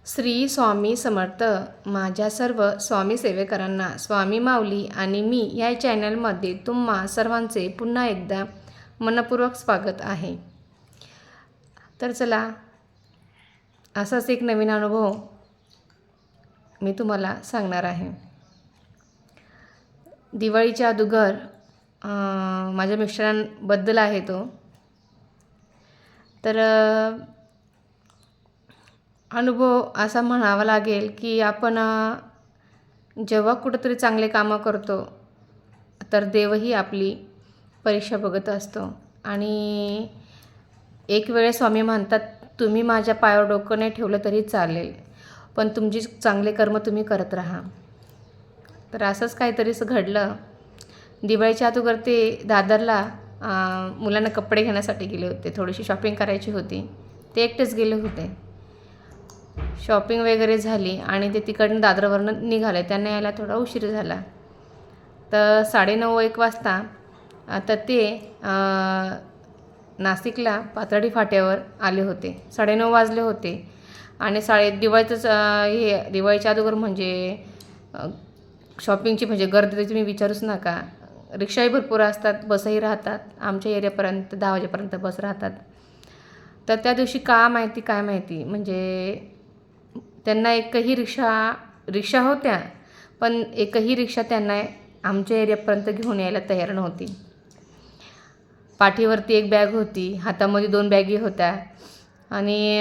श्री स्वामी समर्थ. माझ्या सर्व स्वामी सेवेकरांना स्वामी माऊली आणि मी या चॅनलमध्ये तुम्हा सर्वांचे पुन्हा एकदा मनपूर्वक स्वागत आहे. तर चला, असाच एक नवीन अनुभव मी तुम्हाला सांगणार आहे. दिवाळीच्या अगोदर माझ्या मिस्टरांबद्दल आहे तो. तर अनुभव असा म्हणावा लागेल की आपण जेव्हा कुठंतरी चांगले कामं करतो तर देवही आपली परीक्षा बघत असतो. आणि एक वेळ स्वामी म्हणतात, तुम्ही माझ्या पायावर डोकं नाही ठेवलं तरी चालेल, पण तुमची चांगले कर्म तुम्ही करत राहा. तर असंच काहीतरीच घडलं. दिवाळीच्या अगोदर ते दादरला मुलांना कपडे घेण्यासाठी गेले होते. थोडीशी शॉपिंग करायची होती. ते एकटेच गेले होते. शॉपिंग वगैरे झाली आणि ते तिकडनं दादरवरनं निघाले. त्यांना यायला थोडा उशीर झाला. तर 9:30-1 वाजता तर ते नाशिकला पाथर्डी फाट्यावर आले होते. 9:30 वाजले होते. आणि दिवाळीच्या अगोदर म्हणजे शॉपिंगची म्हणजे गर्दी तर तुम्ही विचारूच नका. रिक्षाही भरपूर असतात, बसही राहतात. आमच्या एरियापर्यंत 10 वाजेपर्यंत बस राहतात. तर त्या दिवशी काय माहिती म्हणजे त्यांना एकही रिक्षा होत्या, पण एकही रिक्षा त्यांना आमच्या एरियापर्यंत घेऊन यायला तयार नव्हती. पाठीवरती एक बॅग होती, हातामध्ये 2 बॅगी होत्या. आणि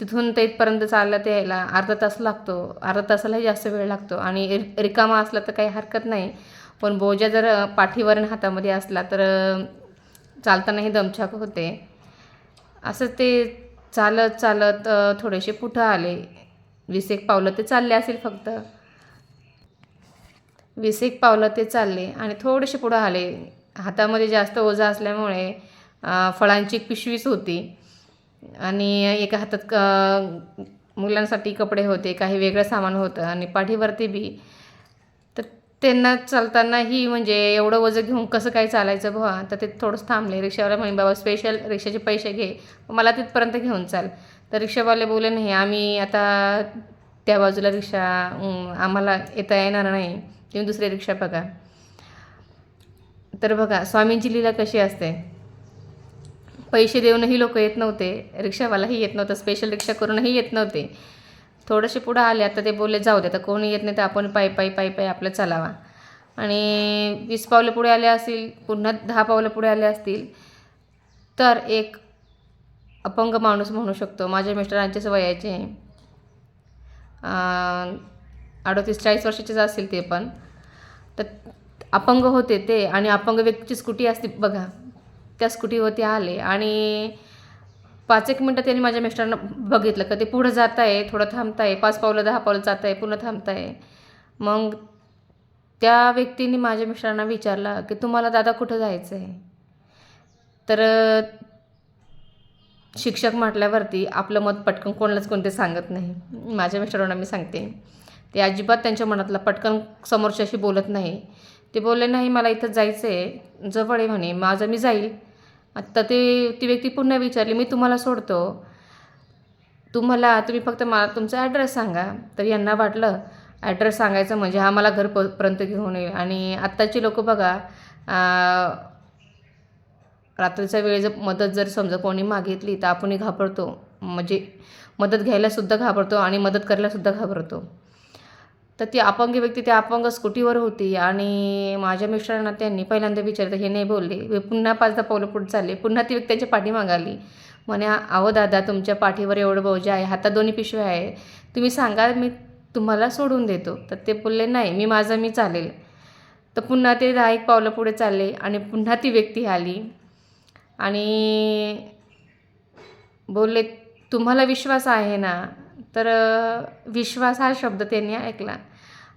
तिथून ते इथपर्यंत चालत यायला अर्धा तास लागतो. अर्धा तासालाही जास्त वेळ लागतो. आणि रिकामा असला तर काही हरकत नाही, पण बोजा जर पाठीवर आणि हातामध्ये असला तर चालतानाही दमछाक होते. असं ते चालत थोडेसे पुढं आले. 20-1 पावलं ते चालले असेल फक्त. 20-1 पावलं ते चालले आणि थोडेसे पुढं आले. हातामध्ये जास्त ओझं असल्यामुळे फळांची पिशवीच होती आणि एका हातात मुलांसाठी कपडे होते, काही वेगळं सामान होतं आणि पाठीवरती बी. तर त्यांना चालतानाही म्हणजे एवढं ओझं घेऊन कसं काय चालायचं बुवा. तर ते थोडंसं थांबले. रिक्षावाला म्हणे, बाबा स्पेशल रिक्षाचे पैसे घे, मला तिथपर्यंत घेऊन चाल. तर रिक्षावाले बोलले, नाही आम्ही आता त्या बाजूला रिक्षा आम्हाला येता येणार नाही, तुम्ही दुसरी रिक्षा बघा. तर बघा स्वामींची लीला कशी असते. पैसे देऊनही लोक येत नव्हते, रिक्षावालाही येत नव्हतं, स्पेशल रिक्षा करूनही येत नव्हते. थोडेसे पुढं आले. आता ते बोलले, जाऊ दे, आता कोणी येत नाही तर आपण पायी आपलं चालावा. आणि 20 पावलं पुढे आले असतील, पुन्हा 10 पावलं पुढे आले असतील तर एक अपंग माणूस म्हणू शकतो, माझ्या मिस्टरांच्याच वयाचे 38-40 वर्षाचेच असतील ते पण. तर अपंग होते ते. आणि अपंग व्यक्तीची स्कूटी असते बघा, त्या स्कूटीवरती आले. आणि 5-1 मिनटं त्यांनी माझ्या मिस्टरांना बघितलं का ते पुढं जात आहे, थोडं थांबत आहे, 5 पावलं 10 पावलं जात आहे, पुन्हा थांबत आहे. मग त्या व्यक्तीने माझ्या मिस्टरांना विचारलं की तुम्हाला दादा कुठं जायचं आहे. तर शिक्षक म्हटल्यावरती आपलं मत पटकन कोणालाच कोणते सांगत नाही. माझ्या मिस्टरांना मी सांगते, ते अजिबात त्यांच्या मनातला पटकन समोरच्याशी बोलत नाही. ते बोलले, नाही मला इथं जायचं आहे, जवळ आहे म्हणे, माझं मी जाईल. आत्ता ती व्यक्ती पुन्हा विचारली, मी तुम्हाला सोडतो, तुम्ही फक्त तुमचा ॲड्रेस सांगा. तर यांना वाटलं ॲड्रेस सांगायचं म्हणजे हा मला घरपर्यंत घेऊन येईल. आणि आत्ताची लोक बघा, रात्रीचा वेळ जर समजा कोणी मागितली तर आपणही घाबरतो, म्हणजे मदत घ्यायलासुद्धा घाबरतो आणि मदत करायलासुद्धा घाबरतो. तर ती अपंग व्यक्ती त्या अपंग स्कूटीवर होती. आणि माझ्या मिस्टरांना त्यांनी पहिल्यांदा विचारलं, हे नाही बोलले. पुन्हा 5-10 पावलं पुढे चालले. पुन्हा ती व्यक्ती त्यांच्या पाठीमागे आली. म्हणे, अहो दादा, तुमच्या पाठीवर एवढं बोजा आहे, हातात 2 पिशव्या आहे, तुम्ही सांगा, मी तुम्हाला सोडून देतो. तर ते बोलले, नाही मी चालेल. तर पुन्हा ते 10-1 पावलं पुढे चालले आणि पुन्हा ती व्यक्ती आली आणि बोलले, तुम्हाला विश्वास आहे ना. तर विश्वास हा शब्द त्यांनी ऐकला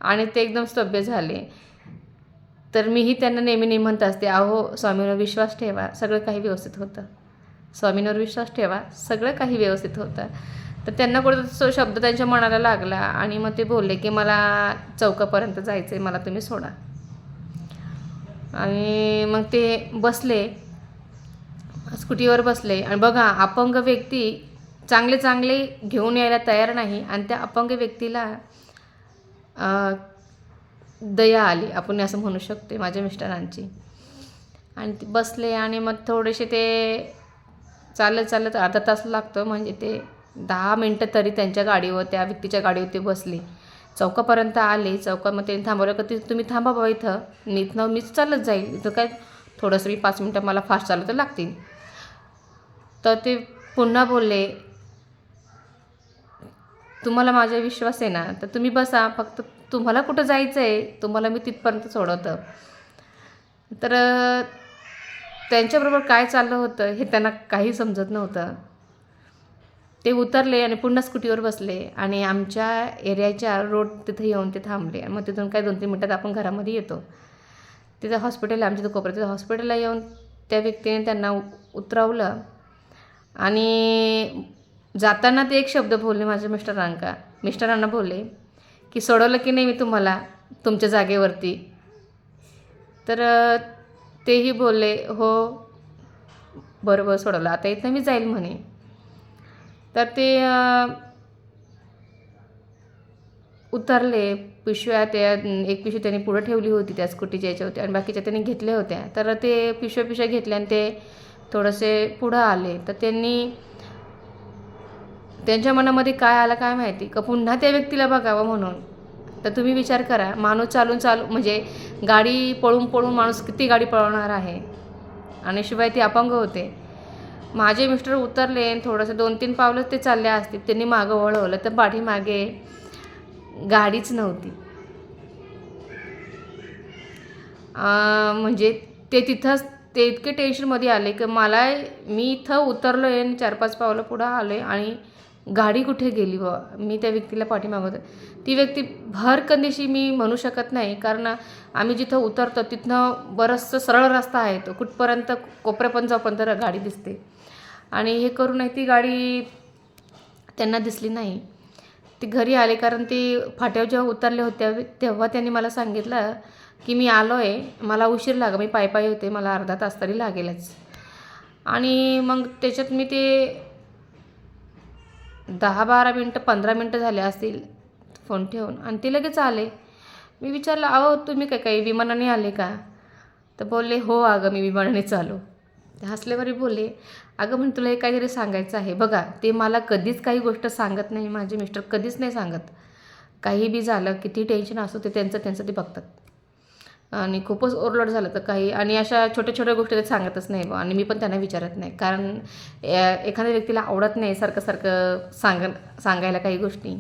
आणि ते एकदम स्तब्ध झाले. तर मीही त्यांना नेहमी म्हणत असते, अहो स्वामींवर विश्वास ठेवा, सगळं काही व्यवस्थित होतं. स्वामींवर विश्वास ठेवा, सगळं काही व्यवस्थित होतं. तर त्यांना कुठं तो शब्द त्यांच्या मनाला लागला आणि मग ते बोलले की मला चौकापर्यंत जायचं आहे, मला तुम्ही सोडा. आणि मग ते बसले, स्कूटीवर बसले. आणि बघा, अपंग व्यक्ती चांगले चांगले घेऊन यायला तयार नाही आणि त्या अपंग व्यक्तीला दया आली, आपण असं म्हणू शकते माझ्या मिस्टरांची. आणि ते बसले आणि मग थोडेसे ते चालत चालत अर्धा तास लागतो, म्हणजे ते 10 मिनटं तरी त्यांच्या गाडीवर, त्या व्यक्तीच्या गाडीवर ते बसले. चौकापर्यंत आले. चौकामध्ये त्यांनी थांबवलं का, तुम्ही थांबा बाबा इथं, मीच चालत जाईल, इथं काय थोडंसं मी 5 मिनटं मला फास्ट चालत लागतील. तर ते पुन्हा बोलले, तुम्हाला माझा विश्वास आहे ना, तर तुम्ही बसा, फक्त तुम्हाला कुठं जायचं आहे, तुम्हाला मी तिथपर्यंत सोडवतं. तर त्यांच्याबरोबर काय चाललं होतं हे त्यांना काही समजत नव्हतं. ते उतरले आणि पुन्हा स्कूटीवर बसले आणि आमच्या एरियाच्या रोड तिथे येऊन ते थांबले. मग तिथून काय 2-3 मिनटात आपण घरामध्ये येतो. तिथं हॉस्पिटल आहे आमच्या इथं कोपऱ्यात. तिथं हॉस्पिटलला येऊन त्या व्यक्तीने त्यांना उतरवलं आणि जाताना ते एक शब्द बोलले माझ्या मिस्टरांना बोलले की, सोडवलं की नाही मी तुम्हाला तुमच्या जागेवरती? तर तेही बोलले, हो बरोबर सोडवलं, आता इथं मी जाईल म्हणे. तर ते उतरले. पिशव्या त्या एक पिशवी त्यांनी पुढं ठेवली होती त्या स्कूटीच्या याच्यावरती आणि बाकीच्या त्यांनी घेतल्या होत्या. तर ते पिशव्या घेतल्या आणि ते थोडेसे पुढं आले. तर त्यांच्या मनामध्ये काय आलं काय माहिती, का पुन्हा त्या व्यक्तीला बघावं म्हणून. तर तुम्ही विचार करा, माणूस चालून म्हणजे गाडी पळून माणूस किती गाडी पळवणार आहे, आणि शिवाय ते अपंग होते. माझे मिस्टर उतरले आणि थोडंसं 2-3 पावलं ते चालले असतील, त्यांनी मागं वळवलं तर पाठीमागे गाडीच नव्हती. म्हणजे ते तिथंच ते इतके टेन्शनमध्ये आले की मी इथं उतरलो आहे आणि 4-5 पावलं पुढं आलो आहे आणि गाडी कुठे गेली बाबा. मी त्या व्यक्तीला पाठीमागवतो. ती व्यक्ती भरकंदीशी मी म्हणू शकत नाही, कारण आम्ही जिथं उतरतो तिथनं बरंचसं सरळ रस्ता आहे, तो कुठपर्यंत कोपऱ्यापर्यंत जाऊपर्यंत गाडी दिसते. आणि हे करूनही ती गाडी त्यांना दिसली नाही. ते घरी आले, कारण ती फाट्यावर जेव्हा उतरले होते तेव्हा त्यांनी मला सांगितलं की मी आलो आहे, मला उशीर लागला, मी पायी होते, मला अर्धा तास तरी लागेलच. आणि मग त्याच्यात मी ते 10-12 मिनटं 15 मिनटं झाले असतील फोन ठेवून आणि ते लगेच आले. मी विचारलं, अहो तुम्ही काही विमानाने आले का? तर बोलले, हो अगं मी विमानानेच आलो. ते हसल्यावरही बोलले, अगं म्हणे तुला हे काहीतरी सांगायचं आहे. बघा, ते मला कधीच काही गोष्ट सांगत नाही, माझे मिस्टर कधीच नाही सांगत. काही बी झालं, किती टेन्शन असो ते त्यांचं ते बघतात. आणि खूपच ओव्हरलोड झालं तर काही, आणि अशा छोट्या गोष्टी ते सांगतच नाही बा. आणि मी पण त्यांना विचारत नाही, कारण एखाद्या व्यक्तीला आवडत नाही सारखं सांगायला काही गोष्टी.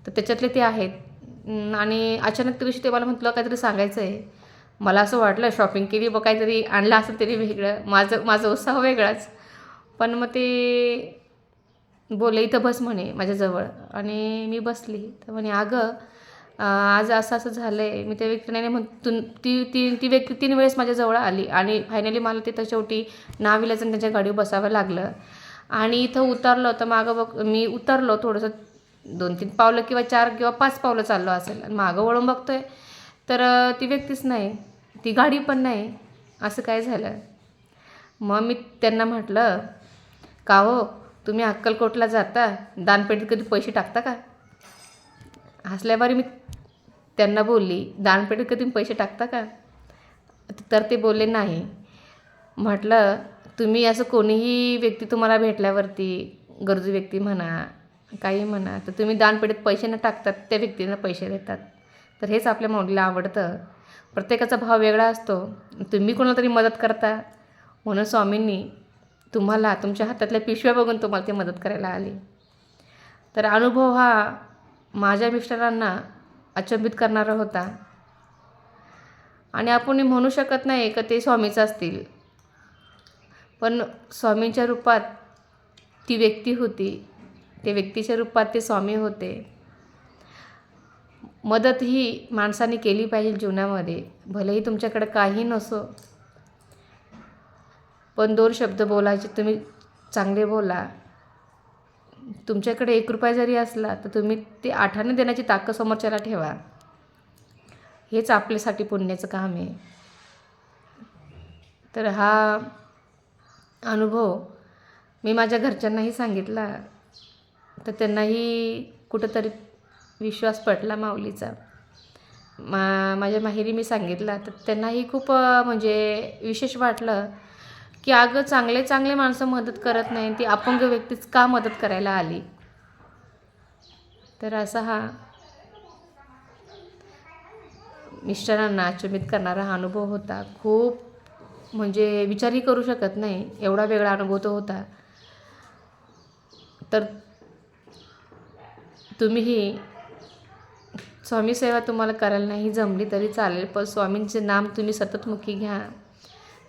तर त्याच्यातले ते आहेत. आणि अचानक दिवशी ते मला म्हटलं काहीतरी सांगायचं आहे. मला असं वाटलं शॉपिंग केली व काहीतरी आणलं असेल तरी वेगळं, माझा उत्साह वेगळाच. पण मग ते बोलले, इथं बस म्हणे माझ्याजवळ. आणि मी बसली. तर म्हणे, अगं आज असं झालं आहे. मी त्या व्यक्तीने ती व्यक्ती 3 वेळेस माझ्याजवळ आली आणि फायनली मला तिथं शेवटी नाविलाजाने त्यांच्या गाडीवर बसावं लागलं. आणि इथं उतरलं तर मागं मी उतरलो थोडंसं 2-3 पावलं किंवा 4 किंवा 5 पावलं चाललो असेल आणि मागं वळून बघतोय तर ती व्यक्तीच नाही, ती गाडी पण नाही. असं काय झालं? मग मी त्यांना म्हटलं, का हो तुम्ही अक्कलकोटला जाता, दानपेटीत कधी पैसे टाकता का? हसल्यावर मी त्यांना बोलली, दानपेटीत कधी पैसे टाकता का? तर ते बोलले नाही. म्हटलं, तुम्ही असं कोणीही व्यक्ती तुम्हाला भेटल्यावरती, गरजू व्यक्ती म्हणा, काही म्हणा, तर तुम्ही दानपेटीत पैसे न टाकतात, त्या व्यक्तींना पैसे देतात. तर हेच आपल्या माऊलीला आवडतं. प्रत्येकाचा भाव वेगळा असतो. तुम्ही कोणाला तरी मदत करता, म्हणून स्वामींनी तुम्हाला तुमच्या हातातल्या पिशव्या बघून तुम्हाला ती मदत करायला आली. तर अनुभव हा माझ्या मिस्टरांना अचंबित करणारा होता. आणि आपण म्हणू शकत नाही का ते स्वामीच असतील, पण स्वामींच्या रूपात ती व्यक्ती होती, त्या व्यक्तीच्या रूपात ते स्वामी होते. मदत ही माणसाने केली पाहिजे जीवनामध्ये. भलेही तुमच्याकडे काही नसो, पण 2 शब्द बोलायचे, तुम्ही चांगले बोला. तुमच्याकडे 1 रुपया जरी असला तर तुम्ही ते 8ने देण्याची ताकद समोरच्याला ठेवा. हेच आपल्यासाठी पुण्याचं काम आहे. तर हा अनुभव मी माझ्या घरच्यांनाही सांगितला तर त्यांनाही कुठंतरी विश्वास पटला माऊलीचा. माझ्या माहेरी मी सांगितलं तर त्यांनाही खूप म्हणजे विशेष वाटलं, की अगं चांगले चांगले माणसं मदत करत नाही, ती अपंग व्यक्तीच का मदत करायला आली. तर असा हा मिस्टरांना अचंबित करणारा हा अनुभव होता. खूप म्हणजे विचारही करू शकत नाही, एवढा वेगळा अनुभव तो होता. तर तुम्हीही स्वामी सेवा तुम्हाला करायला नाही जमली तरी चालेल, पण स्वामींचे नाम तुम्ही सततमुखी घ्या,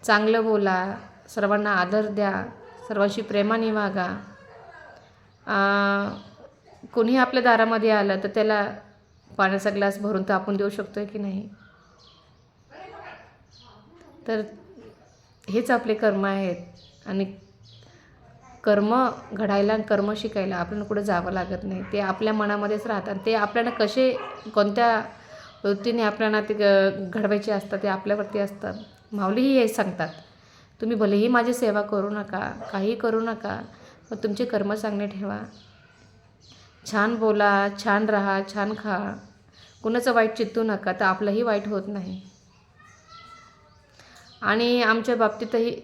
चांगलं बोला, सर्वांना आदर द्या, सर्वांशी प्रेमाने वागा. कोणीही आपल्या दारामध्ये आलं तर त्याला पाण्याचा ग्लास भरून तर आपण देऊ शकतो की नाही. तर हेच आपले कर्म आहेत आणि कर्म घडायला आणि कर्म शिकायला आपल्याला कुठं जावं लागत नाही. ते आपल्या मनामध्येच राहतात. ते आपल्याला कसे कोणत्या वृत्तीने आपल्याला ते घडवायचे असतात ते आपल्यावरती असतात. माऊलीही हे सांगतात, तुम्ही भलेही माझी सेवा करू नका, काही करू नका, पण तुमचे कर्म चांगले ठेवा, छान बोला, छान राहा, छान खा, कुणाचं वाईट चित्तू नका, तर आपलंही वाईट होत नाही. आणि आमच्या बाबतीतही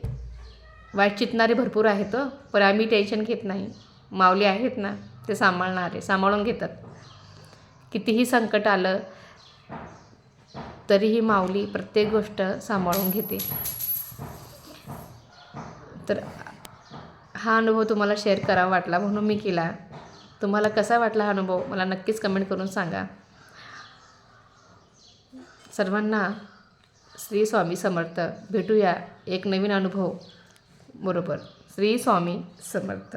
वाईट चितणारे भरपूर आहेत, पण आम्ही टेन्शन घेत नाही. माऊली आहेत ना, ते सांभाळून घेतात. कितीही संकट आलं तरीही माऊली प्रत्येक गोष्ट सांभाळून घेते. तर हा अनुभव तुम्हाला शेअर करावा वाटला म्हणून मी केला. तुम्हाला कसा वाटला हा अनुभव मला नक्कीच कमेंट करून सांगा. सर्वांना श्री स्वामी समर्थ. भेटूया एक नवीन अनुभव बरोबर. श्री स्वामी समर्थ.